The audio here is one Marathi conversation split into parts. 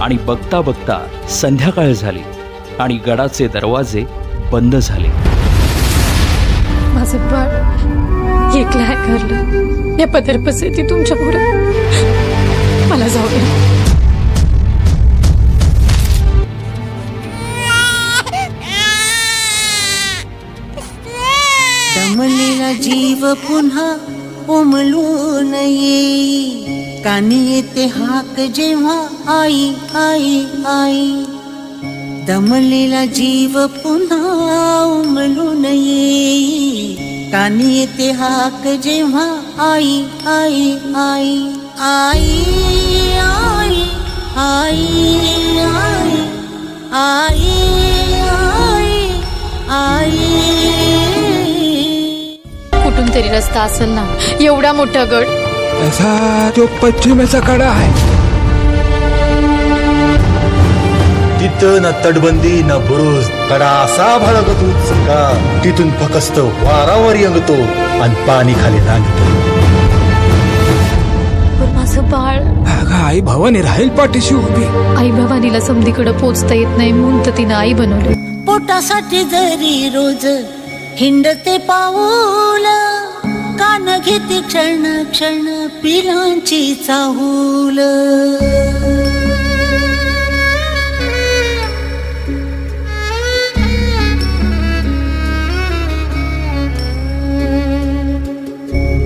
आणि बघता बघता संध्याकाळ झाली आणि गडाचे दरवाजे बंद झाले. माझं बाळ एकलं आहे घरलं. या पदरपसेती तुमच्या पुढे मला जाऊ दे. दमलेला जीव पुन्हा उमलून येई, कानी येते हाक जेव्हा आई आई आई. दमलेला जीव पुन्हा उमलून येई, कानी येते हाक जेव्हा आई आई आई आई आई आई आई आई आई. कुठून तरी रस्ता असेल ना, एवढा मोठा गड. ऐसा जो पश्चिमेचा कडा आहे, तिथं ना तटबंदी ना बुरुज, कडा असा भडकतो का तिथून फकस्त वारावर यंगतो आणि पाणी खाली नांगतो. पण माझं बाळ. आई भवानी राहील पाठीशी उभी. आई भवानीला समधीकडे पोचता येत नाही म्हणून तर तिनं आई बनवलं. पोटासाठी जरी रोज हिंडते पाऊल, कान घेते क्षण क्षण पिलांची चाहूल.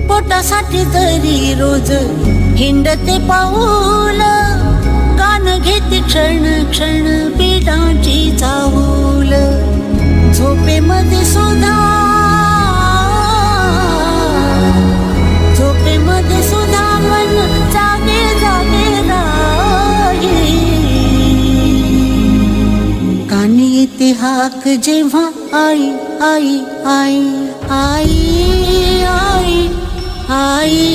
पोटासाठी जरी रोज हिंडते पाऊल, कान घेते क्षण क्षण पिलांची चाहूल. झोपेमध्ये सुद्धा मन जागे जागे राही. कानी येते हाक जेव्हा आई आई आई आई आई आई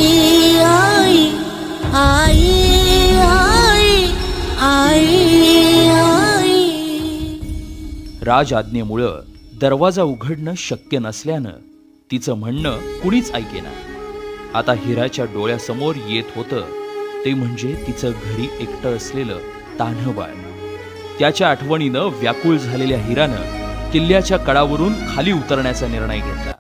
आई आई आई आई. राज आज्ञेमुळं दरवाजा उघडणं शक्य नसल्यानं तिचं म्हणणं कुणीच ऐकेना. आता हिराच्या डोळ्यासमोर येत होतं ते म्हणजे तिचं घरी एकटं असलेलं तान्हं बाळ. त्याच्या आठवणीनं व्याकुळ झालेल्या हिरानं किल्ल्याच्या कडावरून खाली उतरण्याचा निर्णय घेतला.